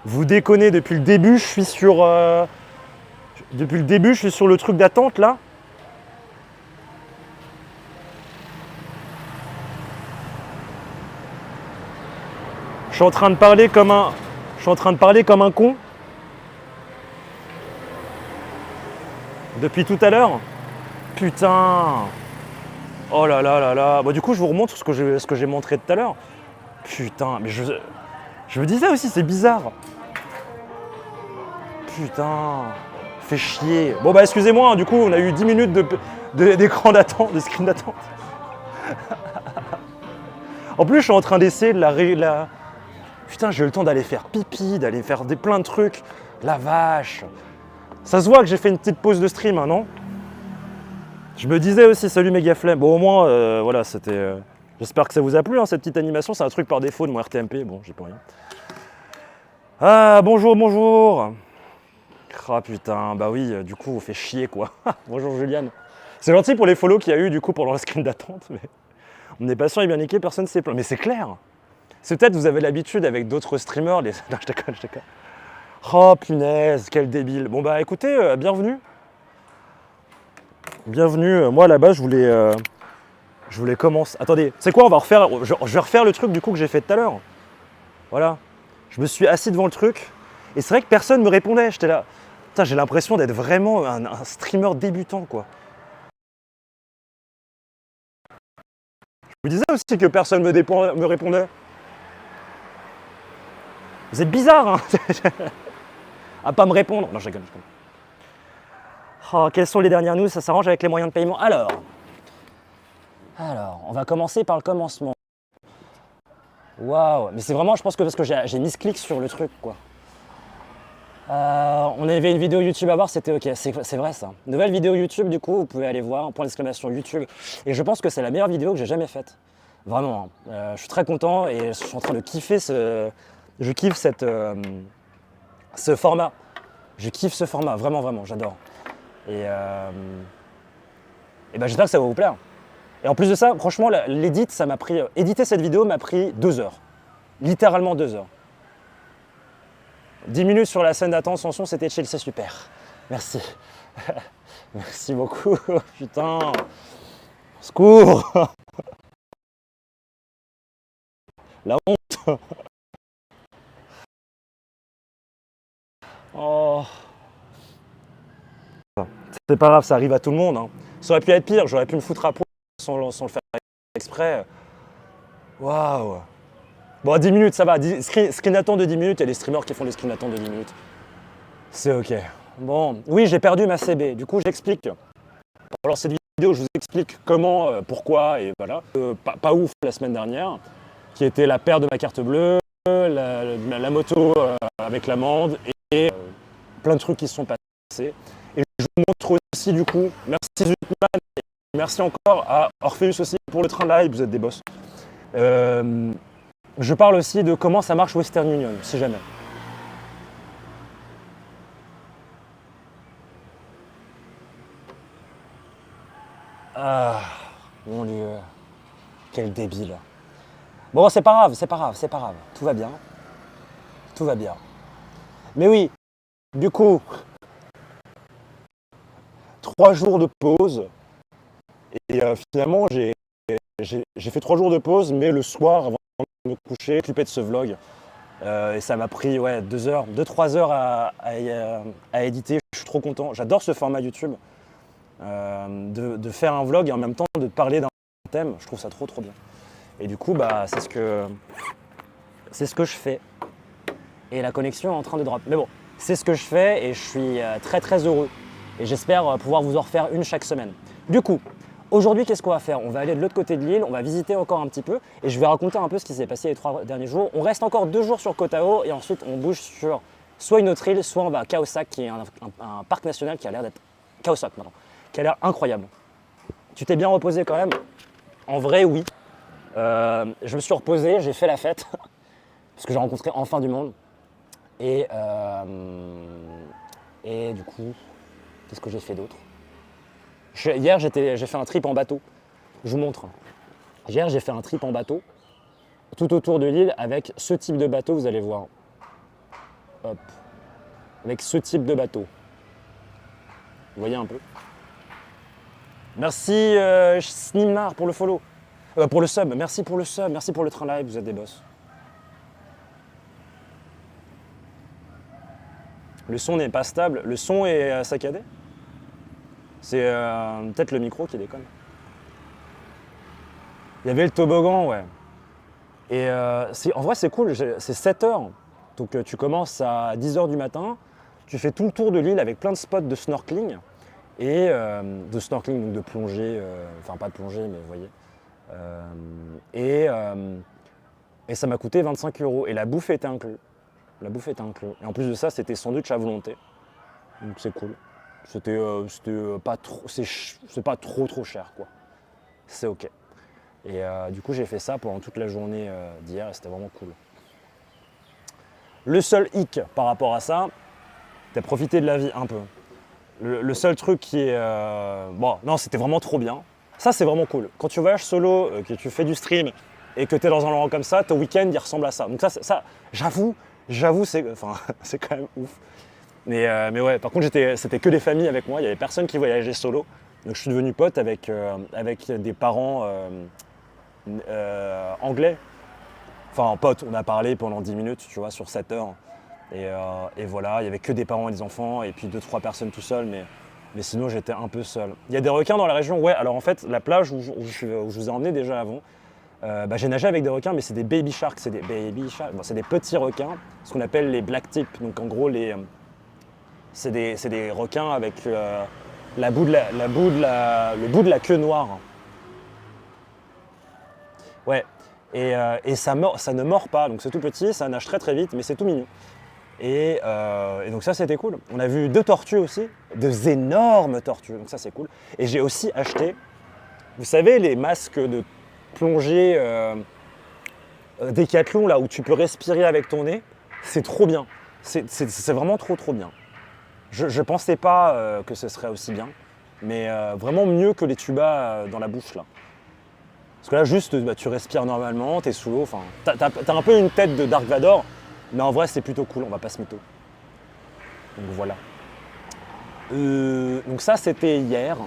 Vous déconnez, depuis le début, je suis sur... depuis le début, je suis sur le truc d'attente, là. Je suis en train de parler comme un... Je suis en train de parler comme un con. Depuis tout à l'heure. Putain. Oh là là là là. Bah, du coup, je vous remontre ce que j'ai montré tout à l'heure. Putain, mais je me disais aussi, c'est bizarre. Putain. Fait chier. Bon bah excusez-moi, hein, du coup, on a eu 10 minutes d'écran d'attente, de screen d'attente. En plus, je suis en train d'essayer de la... Putain, j'ai eu le temps d'aller faire pipi, d'aller faire plein de trucs. La vache. Ça se voit que j'ai fait une petite pause de stream, hein, non? Je me disais aussi, salut méga flemme. Bon, au moins, voilà, c'était... J'espère que ça vous a plu, hein, cette petite animation. C'est un truc par défaut de mon RTMP. Bon, j'ai pas rien. Ah, bonjour, bonjour. Ah putain, bah oui, du coup, on fait chier, quoi. Bonjour Juliane. C'est gentil pour les follow qu'il y a eu, du coup, pendant la screen d'attente, mais... On est patient et bien niqué, personne ne s'est plaint. Mais c'est clair. C'est peut-être vous avez l'habitude avec d'autres streamers, les... Non, je déconne, je déconne. Oh punaise, quel débile. Bon bah écoutez, bienvenue. Bienvenue. Moi à la base, je voulais commencer. Attendez, c'est quoi, on va refaire. Je vais refaire le truc du coup que j'ai fait tout à l'heure. Voilà. Je me suis assis devant le truc. Et c'est vrai que personne ne me répondait. J'étais là. Putain, j'ai l'impression d'être vraiment un streamer débutant, quoi. Je vous disais aussi que personne me répondait. Vous êtes bizarre, hein. À pas me répondre. Non, je rigole, je rigole. Oh, quelles sont les dernières news? Ça s'arrange avec les moyens de paiement. Alors, on va commencer par le commencement. Waouh, mais c'est vraiment, je pense que parce que j'ai mis ce clic sur le truc, quoi. On avait une vidéo YouTube à voir, c'était ok, c'est vrai ça. Nouvelle vidéo YouTube, du coup, vous pouvez aller voir, point d'exclamation YouTube. Et je pense que c'est la meilleure vidéo que j'ai jamais faite. Vraiment, hein. Je suis très content et je suis en train de kiffer je kiffe ce format. Je kiffe ce format, vraiment, vraiment, j'adore. Et ben, j'espère que ça va vous plaire. Et en plus de ça, franchement, éditer cette vidéo m'a pris 2 heures. Littéralement 2 heures. 10 minutes sur la scène d'attente sans son, c'était chill, c'est super. Merci. Merci beaucoup. Putain. Secours. La honte. Oh. C'est pas grave, ça arrive à tout le monde, hein. Ça aurait pu être pire, j'aurais pu me foutre à poil sans le faire exprès. Waouh. Bon, 10 minutes, ça va. Screen d'attente de 10 minutes, il y a des streamers qui font des screen d'attente de 10 minutes. C'est ok. Bon, oui, j'ai perdu ma CB. Du coup, j'explique. Alors, cette vidéo, je vous explique comment, pourquoi, et voilà. Pas ouf la semaine dernière, qui était la perte de ma carte bleue, la moto avec l'amende et plein de trucs qui se sont passés. Et je vous montre aussi, du coup, merci Zutman, et merci encore à Orpheus aussi pour le train live, vous êtes des boss. Je parle aussi de comment ça marche Western Union, si jamais. Ah, mon Dieu, quel débile. Bon, c'est pas grave, c'est pas grave, c'est pas grave. Tout va bien. Tout va bien. Mais oui, du coup, 3 jours de pause. Et finalement, j'ai fait 3 jours de pause, mais le soir, avant de me coucher, occupé de ce vlog. Et ça m'a pris 2-3 heures à éditer. Je suis trop content. J'adore ce format YouTube. De faire un vlog et en même temps de parler d'un thème. Je trouve ça trop bien. Et du coup, bah, c'est ce que je fais. Et la connexion est en train de drop. Mais bon, c'est ce que je fais et je suis très heureux. Et j'espère pouvoir vous en refaire une chaque semaine. Du coup, aujourd'hui, qu'est-ce qu'on va faire? On va aller de l'autre côté de l'île, on va visiter encore un petit peu et je vais raconter un peu ce qui s'est passé les 3 derniers jours. On reste encore 2 jours sur Koh Tao et ensuite on bouge sur soit une autre île, soit on va à Khao Sak qui est un parc national qui a l'air d'être... Khao Sak maintenant, qui a l'air incroyable. Tu t'es bien reposé quand même? En vrai, oui. Je me suis reposé, j'ai fait la fête parce que j'ai rencontré enfin du monde. Et du coup, qu'est-ce que j'ai fait d'autre? Hier, j'ai fait un trip en bateau. Je vous montre. Hier, j'ai fait un trip en bateau tout autour de l'île avec ce type de bateau, vous allez voir. Hop. Avec ce type de bateau. Vous voyez un peu. Merci Snimnar pour le follow. Pour le sub. Merci pour le sub. Merci pour le train live. Vous êtes des boss. Le son n'est pas stable. Le son est saccadé. C'est peut-être le micro qui déconne. Il y avait le toboggan, ouais. Et en vrai, c'est cool. C'est 7 heures. Donc tu commences à 10 heures du matin. Tu fais tout le tour de l'île avec plein de spots de snorkeling. Et de snorkeling, donc de plongée. Enfin, pas de plongée, mais vous voyez. Et ça m'a coûté 25 €. Et la bouffe était inclue. La bouffe était inclue. Et en plus de ça, c'était sandwich à volonté. Donc c'est cool. C'était pas trop. C'est pas trop cher, quoi. C'est ok. Et du coup, j'ai fait ça pendant toute la journée d'hier et c'était vraiment cool. Le seul hic par rapport à ça, t'as profité de la vie un peu. Le seul truc qui est. Bon, non, c'était vraiment trop bien. Ça, c'est vraiment cool. Quand tu voyages solo, que tu fais du stream et que tu es dans un endroit comme ça, ton week-end, il ressemble à ça. Donc, ça j'avoue, c'est quand même ouf. Mais ouais, par contre, c'était que des familles avec moi. Il n'y avait personne qui voyageait solo. Donc, je suis devenu pote avec des parents anglais. Enfin, pote, on a parlé pendant 10 minutes, tu vois, sur 7 heures. Et voilà, il n'y avait que des parents et des enfants, et puis 2-3 personnes tout seuls, mais sinon j'étais un peu seul. Il y a des requins dans la région, ouais, alors en fait, la plage où je vous ai emmené déjà avant, j'ai nagé avec des requins, mais c'est des baby sharks, c'est des petits requins, ce qu'on appelle les black tips. Donc en gros, c'est des requins avec le bout de la queue noire. Ouais, et ça ne mord pas, donc c'est tout petit, ça nage très très vite, mais c'est tout mignon. Et donc ça, c'était cool. On a vu 2 tortues aussi, 2 énormes tortues, donc ça c'est cool. Et j'ai aussi acheté, vous savez, les masques de plongée Décathlon, là où tu peux respirer avec ton nez. C'est trop bien. C'est vraiment trop bien. Je pensais pas que ce serait aussi bien, mais vraiment mieux que les tubas dans la bouche là. Parce que là, juste, tu respires normalement, t'es sous l'eau, enfin, t'as un peu une tête de Dark Vador, mais en vrai, c'est plutôt cool, on va pas se mytho. Donc voilà. Donc ça, c'était hier.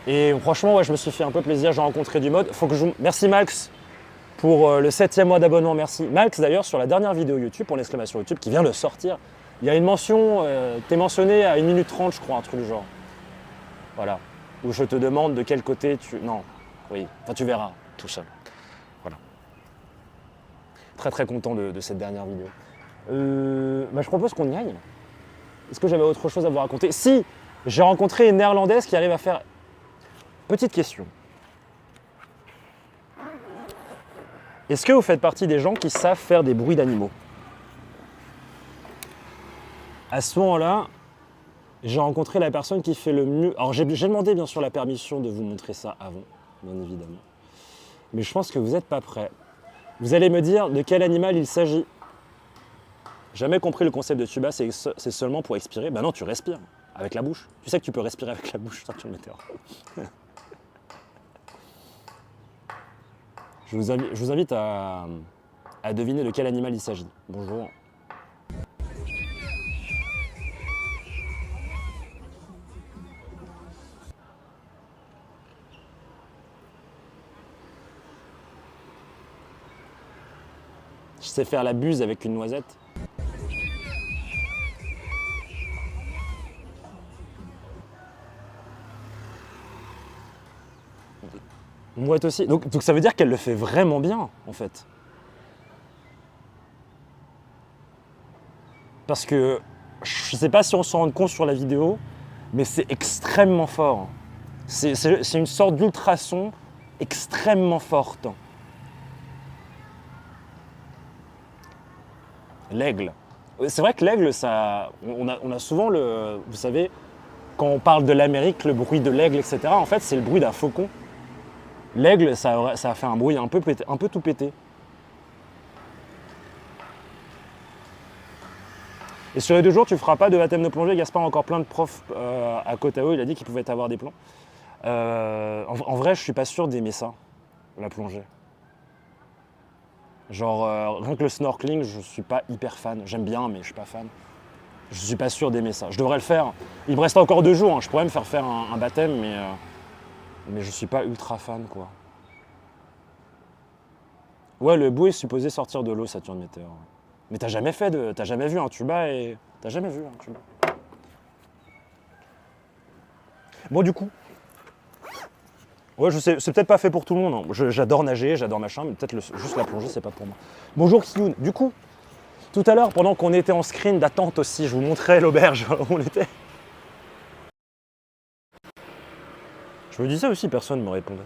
Et franchement, ouais, je me suis fait un peu plaisir, j'ai rencontré du mode. Merci Max pour le 7e mois d'abonnement, merci. Max, d'ailleurs, sur la dernière vidéo YouTube, pour l'exclamation YouTube, qui vient de sortir, il y a une mention, t'es mentionné à 1 minute 30, je crois, un truc du genre. Voilà. Où je te demande de quel côté tu... Non. Oui, enfin tu verras tout seul. Voilà. Très très content de cette dernière vidéo. Je propose qu'on y aille. Est-ce que j'avais autre chose à vous raconter? Si, j'ai rencontré une néerlandaise qui arrive à faire... Petite question. Est-ce que vous faites partie des gens qui savent faire des bruits d'animaux? À ce moment-là, j'ai rencontré la personne qui fait le mieux... Alors j'ai demandé bien sûr la permission de vous montrer ça avant. Bien évidemment. Mais je pense que vous n'êtes pas prêts. Vous allez me dire de quel animal il s'agit. Jamais compris le concept de tuba, c'est seulement pour expirer. Ben non, tu respires avec la bouche. Tu sais que tu peux respirer avec la bouche, ça tu le mettais. Je vous invite à deviner de quel animal il s'agit. Bonjour. Je sais faire la buse avec une noisette. Une mouette aussi. Donc ça veut dire qu'elle le fait vraiment bien, en fait. Parce que, je sais pas si on s'en rend compte sur la vidéo, mais c'est extrêmement fort. C'est une sorte d'ultrason extrêmement forte. L'aigle. C'est vrai que l'aigle, on a souvent vous savez, quand on parle de l'Amérique, le bruit de l'aigle, etc. En fait, c'est le bruit d'un faucon. L'aigle, ça a fait un bruit un peu tout pété. Et sur les 2 jours, tu feras pas de baptême de plongée. Gaspard a encore plein de profs à Kotao. Il a dit qu'il pouvait avoir des plans. En vrai, je suis pas sûr d'aimer ça, la plongée. Genre, rien que le snorkeling, je suis pas hyper fan. J'aime bien, mais je suis pas fan. Je suis pas sûr d'aimer ça. Je devrais le faire. Il me reste encore 2 jours, hein. Je pourrais me faire un baptême, mais je suis pas ultra fan, quoi. Ouais, le bout est supposé sortir de l'eau, Saturne Météore. Mais t'as jamais vu un tuba et... T'as jamais vu un tuba. Bon, du coup... Ouais, je sais, c'est peut-être pas fait pour tout le monde, hein. J'adore nager, j'adore machin, mais peut-être juste la plongée, c'est pas pour moi. Bonjour Kiyun. Du coup, tout à l'heure, pendant qu'on était en screen d'attente aussi, je vous montrais l'auberge où on était. Je me disais aussi, personne ne me répondait.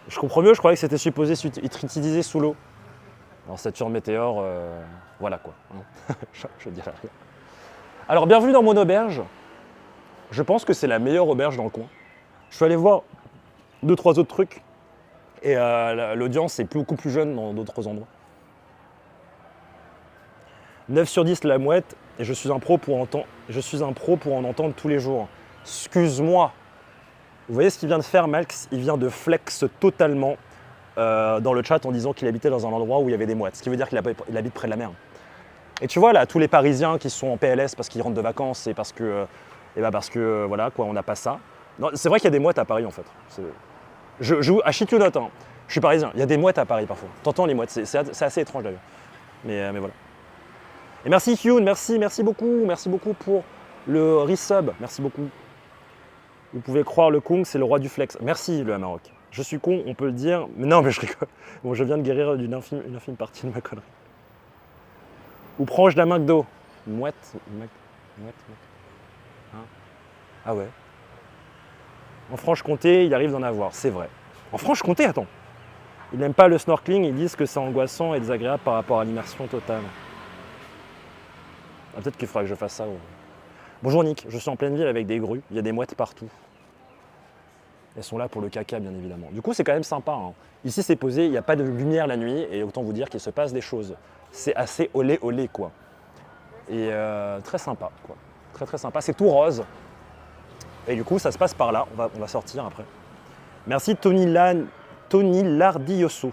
Je comprends mieux, je croyais que c'était supposé être utilisé sous l'eau. Alors Saturne Météore, voilà quoi. Hein. Je dirais rien. Alors bienvenue dans mon auberge. Je pense que c'est la meilleure auberge dans le coin. Je suis allé voir 2-3 autres trucs. Et l'audience est beaucoup plus jeune dans d'autres endroits. 9 sur 10 la mouette, et je suis un pro pour en entendre tous les jours. Excuse-moi. Vous voyez ce qu'il vient de faire, Max? Il vient de flex totalement dans le chat en disant qu'il habitait dans un endroit où il y avait des mouettes. Ce qui veut dire qu'il habite près de la mer. Et tu vois là, tous les Parisiens qui sont en PLS parce qu'ils rentrent de vacances et parce que voilà quoi, on n'a pas ça. Non, c'est vrai qu'il y a des mouettes à Paris en fait. À shit you not, hein. Je suis parisien, il y a des mouettes à Paris parfois. T'entends les mouettes, c'est assez étrange d'ailleurs. Mais voilà. Et merci Hyun, merci beaucoup pour le resub, merci beaucoup. Vous pouvez croire le Kung, c'est le roi du flex. Merci le Amarok. Je suis con, on peut le dire, mais non mais je rigole. Bon, je viens de guérir une infime partie de ma connerie. Ou proche d'un McDo. Mouette. Hein? Ah ouais. En Franche-Comté, il arrive d'en avoir, c'est vrai. En Franche-Comté, attends. Ils n'aiment pas le snorkeling, ils disent que c'est angoissant et désagréable par rapport à l'immersion totale. Ah, peut-être qu'il faudra que je fasse ça. Ouais. Bonjour Nick, je suis en pleine ville avec des grues, il y a des mouettes partout. Elles sont là pour le caca, bien évidemment. Du coup, c'est quand même sympa. Hein. Ici, c'est posé, il n'y a pas de lumière la nuit, et autant vous dire qu'il se passe des choses. C'est assez olé, quoi. Et très sympa, quoi. Très sympa. C'est tout rose. Et du coup, ça se passe par là. On va sortir après. Merci Tony Lardioso.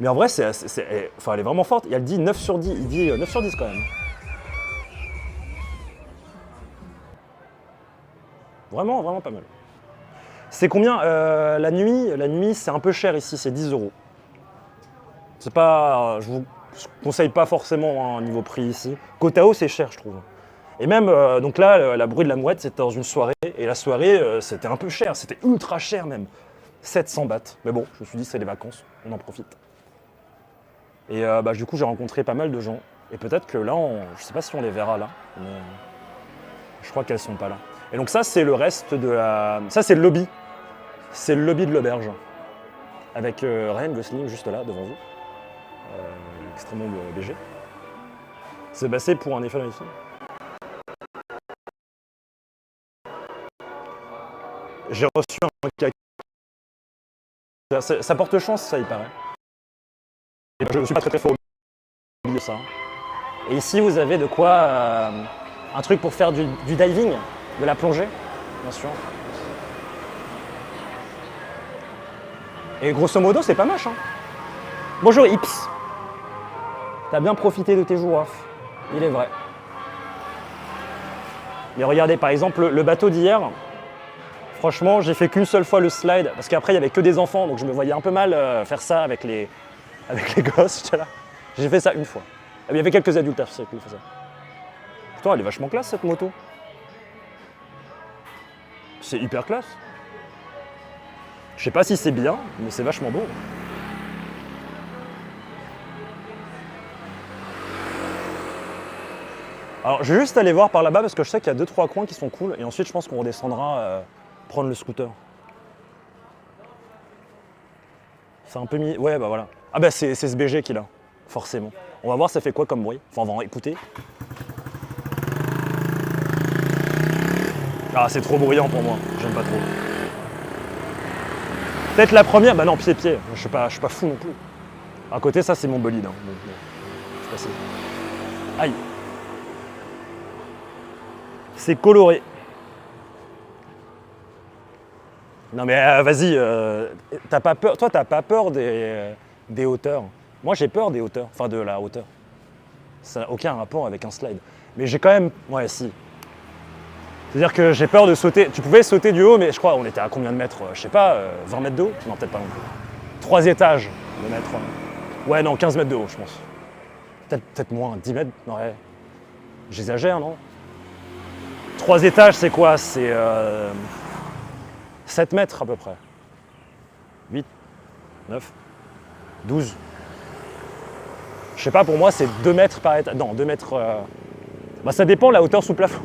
Mais en vrai, elle est vraiment forte. Et elle dit 9 sur 10. Il dit 9 sur 10 quand même. Vraiment pas mal. C'est combien la nuit, c'est un peu cher ici, c'est 10 €. C'est pas. Je vous conseille pas forcément un niveau prix ici. Kotao, c'est cher, je trouve. Et même, donc là, la bruit de la mouette, c'était dans une soirée. Et la soirée, c'était un peu cher, c'était ultra cher même. 700 bahts. Mais bon, je me suis dit, c'est les vacances, on en profite. Et du coup, j'ai rencontré pas mal de gens. Et peut-être que là, je sais pas si on les verra là, mais je crois qu'elles sont pas là. Et donc ça, c'est le reste de la... Ça, c'est le lobby. C'est le lobby de l'auberge. Avec Ryan Gosling juste là, devant vous. Extrêmement BG. C'est passé pour un effet dans les films. J'ai reçu un caca. Ça porte chance, ça, il paraît. Et je ne suis pas très fort au milieu de ça. Et ici, vous avez de quoi... un truc pour faire du diving, de la plongée, bien sûr. Et grosso modo, c'est pas moche. Hein. Bonjour Ips. T'as bien profité de tes jours off. Il est vrai. Mais regardez, par exemple, le bateau d'hier, franchement, j'ai fait qu'une seule fois le slide, parce qu'après, il n'y avait que des enfants, donc je me voyais un peu mal faire ça avec les gosses. Là. J'ai fait ça une fois. Il y avait quelques adultes qui ont fait ça. Putain, elle est vachement classe, cette moto. C'est hyper classe. Je sais pas si c'est bien, mais c'est vachement beau. Alors, je vais juste aller voir par là-bas parce que je sais qu'il y a 2-3 coins qui sont cool. Et ensuite, je pense qu'on redescendra prendre le scooter. C'est un peu mis... Ouais, bah voilà. Ah bah c'est ce BG qu'il a, forcément. On va voir ça fait quoi comme bruit. Enfin, on va en écouter. Ah, c'est trop bruyant pour moi. J'aime pas trop. Peut-être la première, bah non, pied. Je suis pas fou non plus. À côté, ça, c'est mon bolide. Hein. Donc, je suis passé. Aïe. C'est coloré. Non mais vas-y, t'as pas peur, toi t'as pas peur des hauteurs. Moi j'ai peur des hauteurs, enfin de la hauteur. Ça n'a aucun rapport avec un slide. Mais j'ai quand même, ouais si. C'est-à-dire que j'ai peur de sauter. Tu pouvais sauter du haut, mais je crois, on était à combien de mètres? Je sais pas, 20 mètres de haut? Non, peut-être pas non plus. 3 étages de mètres. Ouais, non, 15 mètres de haut, je pense. Peut-être moins, 10 mètres. Ouais. J'exagère, non? 3 étages, c'est quoi? C'est 7 mètres à peu près. 8, 9, 12. Je sais pas, pour moi, c'est 2 mètres par étage. Non, 2 mètres. Bah, ça dépend de la hauteur sous plafond.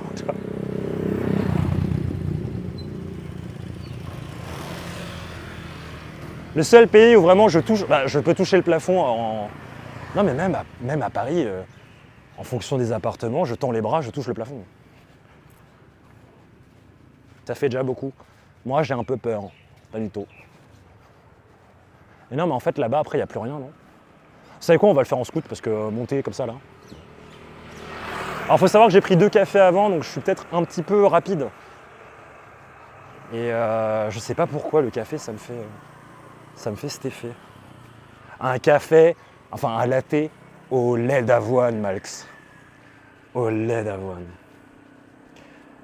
Le seul pays où vraiment je touche, bah, je peux toucher le plafond en. Non, mais même à Paris, en fonction des appartements, je tends les bras, je touche le plafond. Ça fait déjà beaucoup. Moi, j'ai un peu peur. Pas du tout. Et non, mais en fait, là-bas, après, il n'y a plus rien, non? Vous savez quoi, on va le faire en scoot parce que monter comme ça, là. Alors, il faut savoir que j'ai pris 2 cafés avant, donc je suis peut-être un petit peu rapide. Et je sais pas pourquoi le café, ça me fait cet effet. Un café, enfin un latte au lait d'avoine, Malx. Au lait d'avoine.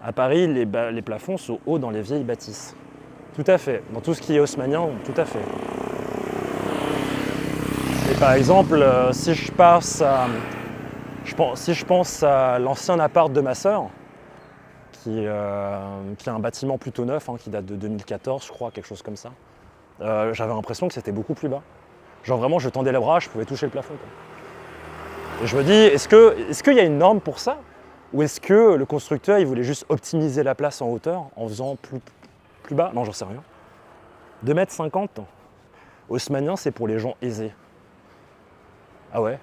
À Paris, les plafonds sont hauts dans les vieilles bâtisses. Tout à fait. Dans tout ce qui est haussmannien, tout à fait. Et par exemple, si je pense à l'ancien appart de ma sœur, qui est un bâtiment plutôt neuf, hein, qui date de 2014, je crois, quelque chose comme ça. J'avais l'impression que c'était beaucoup plus bas. Genre vraiment, je tendais les bras, je pouvais toucher le plafond, quoi. Et je me dis, est-ce qu'il y a une norme pour ça? Ou est-ce que le constructeur, il voulait juste optimiser la place en hauteur en faisant plus bas? Non, j'en sais rien. 2,50 m. Haussmannien, c'est pour les gens aisés. Ah ouais?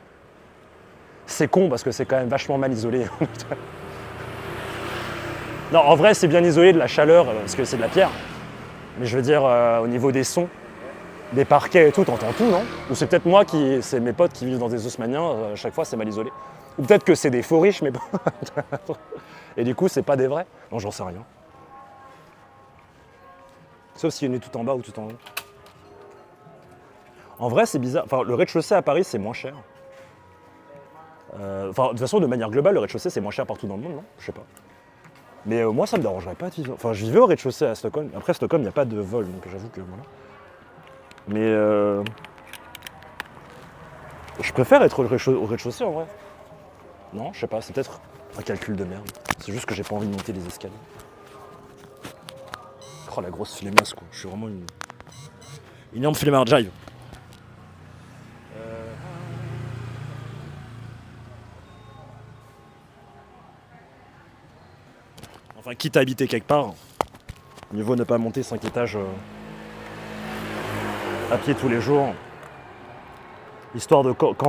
C'est con parce que c'est quand même vachement mal isolé. Non, en vrai, c'est bien isolé de la chaleur parce que c'est de la pierre. Mais je veux dire, au niveau des sons, des parquets et tout, t'entends tout, non? Ou c'est peut-être moi c'est mes potes qui vivent dans des haussmanniens, à chaque fois c'est mal isolé. Ou peut-être que c'est des faux riches, mais et du coup, c'est pas des vrais. Non, j'en sais rien. Sauf s'il y en a tout en bas ou tout en haut. En vrai, c'est bizarre. Enfin, le rez-de-chaussée à Paris, c'est moins cher. De toute façon, de manière globale, le rez-de-chaussée, c'est moins cher partout dans le monde, non? Je sais pas. Mais moi, ça me dérangerait pas de vivre. Enfin, je vivais au rez-de-chaussée à Stockholm. Après, Stockholm, il n'y a pas de vol, donc j'avoue que voilà. Mais je préfère être au rez-de-chaussée en vrai. Non, je sais pas, c'est peut-être un calcul de merde. C'est juste que j'ai pas envie de monter les escaliers. Oh la grosse flemmasse quoi, je suis vraiment une énorme flemmard jive. Enfin, quitte à habiter quelque part, mieux vaut ne pas monter 5 étages à pied tous les jours. Histoire de quand